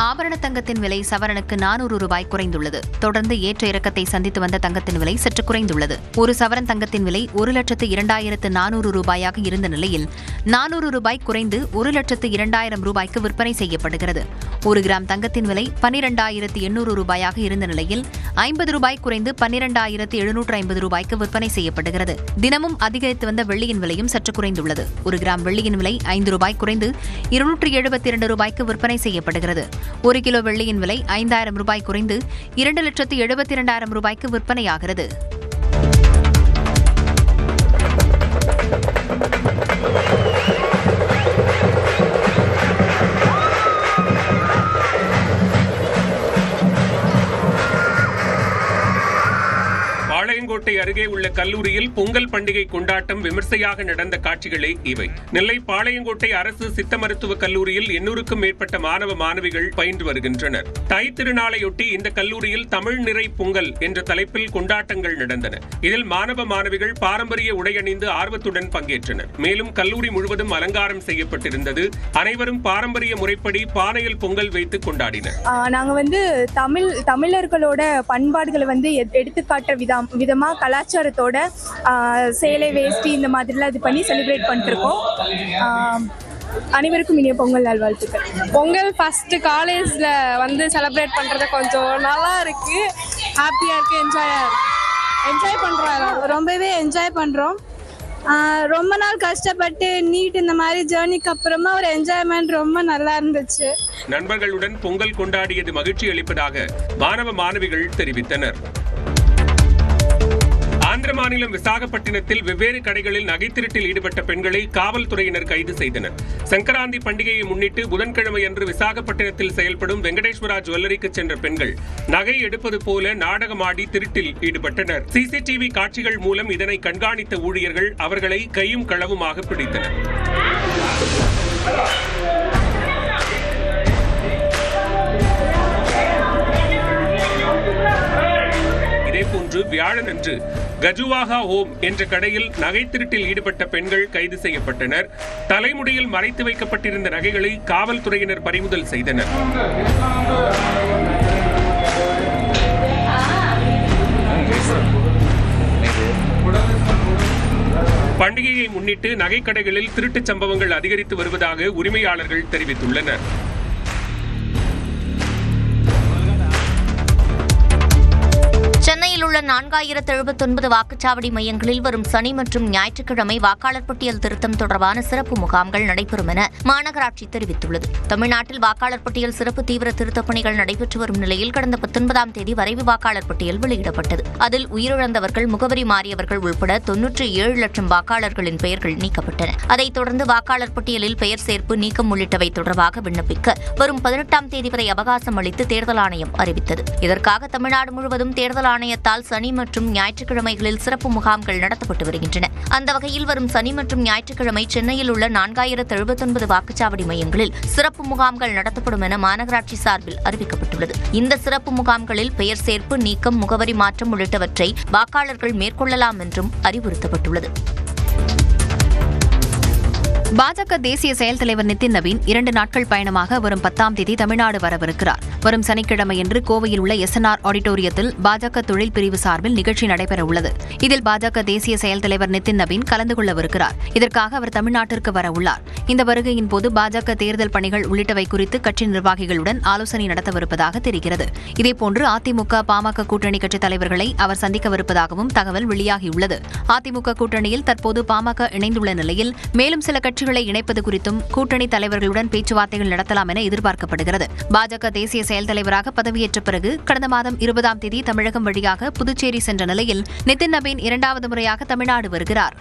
ஆபரண தங்கத்தின் விலை சவரனுக்கு 400 ரூபாய் குறைந்துள்ளது. தொடர்ந்து ஏற்ற இறக்கத்தை சந்தித்து வந்த தங்கத்தின் விலை சற்று குறைந்துள்ளது. ஒரு சவரன் தங்கத்தின் விலை 1,02,400 ரூபாயாக இருந்த நிலையில் 400 ரூபாய் குறைந்து 1,02,000 ரூபாய்க்கு விற்பனை செய்யப்படுகிறது. 1 கிராம் தங்கத்தின் விலை 12,800 ரூபாயாக இருந்த நிலையில் 50 ரூபாய் குறைந்து 12,750 ரூபாய்க்கு விற்பனை செய்யப்படுகிறது. தினமும் அதிகரித்து வந்த வெள்ளியின் விலையும் சற்று குறைந்துள்ளது. 1 கிராம் வெள்ளியின் விலை 5 ரூபாய் குறைந்து 272 ரூபாய்க்கு விற்பனை செய்யப்படுகிறது. 1 கிலோ வெள்ளியின் விலை 5,000 ரூபாய் குறைந்து 2,72,000 ரூபாய்க்கு விற்பனையாகிறது. பாளையங்கோட்டை அருகே உள்ள கல்லூரியில் பொங்கல் பண்டிகை கொண்டாட்டம் விமர்சையாக நடந்த காட்சிகளே இவை. நெல்லை பாளையங்கோட்டை அரசு சித்த மருத்துவக் கல்லூரியில் 800க்கும் மேற்பட்ட மாணவ மாணவிகள் பயின்று வருகின்றனர். தை திருநாளையொட்டி இந்த கல்லூரியில் தமிழ் நிறை பொங்கல் என்ற தலைப்பில் கொண்டாட்டங்கள் நடந்தன. இதில் மாணவ மாணவிகள் பாரம்பரிய உடை அணிந்து ஆர்வத்துடன் பங்கேற்றனர். மேலும் கல்லூரி முழுவதும் அலங்காரம் செய்யப்பட்டிருந்தது. அனைவரும் பாரம்பரிய முறைப்படி பானையில் பொங்கல் வைத்து கொண்டாடினர். நாங்க தமிழர்களோட பண்பாடுகளை எடுத்துக்காட்டுற விதமா கலாச்சாரத்தோட சேலை வேஷ்டி இந்த மாதிரிலாம் இது பண்ணி செலிப்ரேட் பண்ணிருக்கோம். அனைவருக்கும் இனிய பொங்கல் நல்வாழ்த்துக்கள். பொங்கல் ஃபர்ஸ்ட் காலேஜ்ல செலிப்ரேட் பண்றது கொஞ்சம் நல்லா இருக்கு, ஹாப்பியா இருக்கு, என்ஜாய் பண்றோம், ரொம்பவே என்ஜாய் பண்றோம். ரொம்ப நாள் கஷ்டப்பட்டு நீட் இந்த மாதிரி ஜேர்னிக்கு அப்புறமா ஒரு என்ஜாய்மெண்ட் ரொம்ப நல்லா இருந்துச்சு. நண்பர்களுடன் பொங்கல் கொண்டாடியது மகிழ்ச்சி அளிப்பதாக மாணவ மாணவிகள் தெரிவித்தனர். ஆந்திர மாநிலம் விசாகப்பட்டினத்தில் வெவ்வேறு கடைகளில் நகை திருட்டில் ஈடுபட்ட பெண்களை காவல்துறையினர் கைது செய்தனர். சங்கராந்தி பண்டிகையை முன்னிட்டு புதன்கிழமை அன்று விசாகப்பட்டினத்தில் செயல்படும் வெங்கடேஸ்வரா ஜுவல்லரிக்கு சென்ற பெண்கள் நகை எடுப்பது போல நாடகமாடி திருட்டில் ஈடுபட்டனர். சிசிடிவி காட்சிகள் மூலம் இதனை கண்காணித்த ஊழியர்கள் அவர்களை கையும் களவுமாக பிடித்தனர். இதேபோன்று வியாழனன்று கஜுவாகா ஹோம் என்ற கடையில் நகை திருட்டில் ஈடுபட்ட பெண்கள் கைது செய்யப்பட்டனர். தலைமுடியில் மறைத்து வைக்கப்பட்டிருந்த நகைகளை காவல்துறையினர் பறிமுதல் செய்தனர். பண்டிகையை முன்னிட்டு நகைக்கடைகளில் திருட்டுச் சம்பவங்கள் அதிகரித்து வருவதாக உரிமையாளர்கள் தெரிவித்துள்ளனர். சென்னையில் உள்ள 4079 வாக்குச்சாவடி மையங்களில் வரும் சனி மற்றும் ஞாயிற்றுக்கிழமை வாக்காளர் பட்டியல் திருத்தம் தொடர்பான சிறப்பு முகாம்கள் நடைபெறும் என மாநகராட்சி தெரிவித்துள்ளது. தமிழ்நாட்டில் வாக்காளர் பட்டியல் சிறப்பு தீவிர திருத்தப் பணிகள் நடைபெற்று வரும் நிலையில் கடந்த 19ஆம் தேதி வரைவு வாக்காளர் பட்டியல் வெளியிடப்பட்டது. அதில் உயிரிழந்தவர்கள், முகவரி மாறியவர்கள் உட்பட 97 லட்சம் வாக்காளர்களின் பெயர்கள் நீக்கப்பட்டன. அதைத் தொடர்ந்து வாக்காளர் பட்டியலில் பெயர் சேர்ப்பு, நீக்கம் உள்ளிட்டவை தொடர்பாக விண்ணப்பிக்க வரும் 18ஆம் தேதி வரை அவகாசம் அளித்து தேர்தல் ஆணையம் அறிவித்தது. இதற்காக தமிழ்நாடு முழுவதும் தேர்தல் ஆணையத்தால் சனி மற்றும் ஞாயிற்றுக்கிழமைகளில் சிறப்பு முகாம்கள் நடத்தப்பட்டு வருகின்றன. அந்த வகையில் வரும் சனி மற்றும் ஞாயிற்றுக்கிழமை சென்னையில் உள்ள 4079 வாக்குச்சாவடி மையங்களில் சிறப்பு முகாம்கள் நடத்தப்படும் என மாநகராட்சி சார்பில் அறிவிக்கப்பட்டுள்ளது. இந்த சிறப்பு முகாம்களில் பெயர் சேர்ப்பு, நீக்கம், முகவரி மாற்றம் உள்ளிட்டவற்றை வாக்காளர்கள் மேற்கொள்ளலாம் என்றும் அறிவுறுத்தப்பட்டுள்ளது. பாஜக தேசிய செயல் தலைவர் நிதின் நவீன் 2 நாட்கள் பயணமாக வரும் 10ஆம் தேதி தமிழ்நாடு வரவிருக்கிறார். வரும் சனிக்கிழமையன்று கோவையில் உள்ள SNR ஆடிட்டோரியத்தில் பாஜக தொழில் பிரிவு சார்பில் நிகழ்ச்சி நடைபெறவுள்ளது. இதில் பாஜக தேசிய செயல் தலைவர் நிதின் நவீன் கலந்து கொள்ளவிருக்கிறார். இதற்காக அவர் தமிழ்நாட்டிற்கு வரவுள்ளார். இந்த வருகையின் போது பாஜக தேர்தல் பணிகள் உள்ளிட்டவை குறித்து கட்சி நிர்வாகிகளுடன் ஆலோசனை நடத்தவிருப்பதாக தெரிகிறது. இதேபோன்று அதிமுக, பாமக கூட்டணி கட்சித் தலைவர்களை அவர் சந்திக்கவிருப்பதாகவும் தகவல் வெளியாகியுள்ளது. அதிமுக கூட்டணியில் தற்போது பாமக இணைந்துள்ள நிலையில் மேலும் சில கட்சிகளை இணைப்பது குறித்தும் கூட்டணி தலைவர்களுடன் பேச்சுவார்த்தைகள் நடத்தலாம் என எதிர்பார்க்கப்படுகிறது. பாஜக தேசிய செயல் தலைவராக பதவியேற்ற பிறகு கடந்த மாதம் 20ஆம் தேதி தமிழகம் வழியாக புதுச்சேரி சென்ற நிலையில் நிதின் நவீன் 2வது முறையாக தமிழ்நாடு வருகிறார்.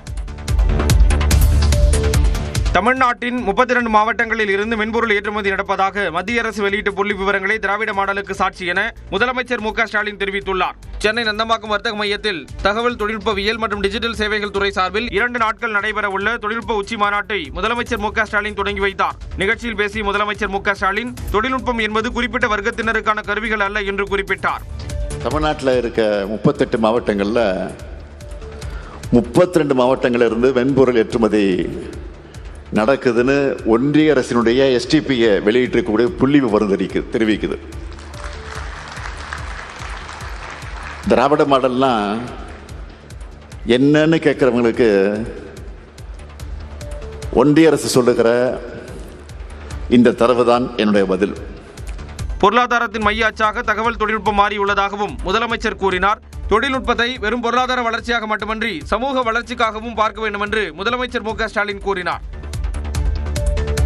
தமிழ்நாட்டின் 32 மாவட்டங்களில் இருந்து மென்பொருள் ஏற்றுமதி நடப்பதாக மத்திய அரசு வெளியிட்ட புள்ளி விவரங்களை திராவிட மாடலுக்கு சாட்சி என முதலமைச்சர் மு.க. ஸ்டாலின் தெரிவித்துள்ளார். சென்னை நந்தம்பாக்கம் வர்த்தக மையத்தில் தகவல் தொழில்நுட்பவியல் மற்றும் டிஜிட்டல் சேவைகள் துறை சார்பில் 2 நாட்கள் நடைபெறவுள்ள தொழில்நுட்ப உச்சி மாநாட்டை முதலமைச்சர் மு.க. ஸ்டாலின் தொடங்கி வைத்தார். நிகழ்ச்சியில் பேசிய முதலமைச்சர் மு.க. ஸ்டாலின் தொழில்நுட்பம் என்பது குறிப்பிட்ட வர்க்கத்தினருக்கான கருவிகள் அல்ல என்று குறிப்பிட்டார். தமிழ்நாட்டில் இருக்க 38 மாவட்டங்களில் 32 மாவட்டங்களிலிருந்து மென்பொருள் ஏற்றுமதி நடக்குதுன்னு ஒன்றிய அரசினுடைய STPயை வெளியிட்டிருக்கக்கூடிய புள்ளி விவரம் தெரிவிக்குது. திராவிட மாடல்னா என்னன்னு கேட்குறவங்களுக்கு ஒன்றிய அரசு சொல்லுகிற இந்த தரவு தான் என்னுடைய பதில். பொருளாதாரத்தின் மைய அச்சாக தகவல் தொழில்நுட்பம் மாறியுள்ளதாகவும் முதலமைச்சர் கூறினார். தொழில்நுட்பத்தை வெறும் பொருளாதார வளர்ச்சியாக மட்டுமன்றி சமூக வளர்ச்சிக்காகவும் பார்க்க வேண்டும் என்று முதலமைச்சர் மு.க. ஸ்டாலின் கூறினார்.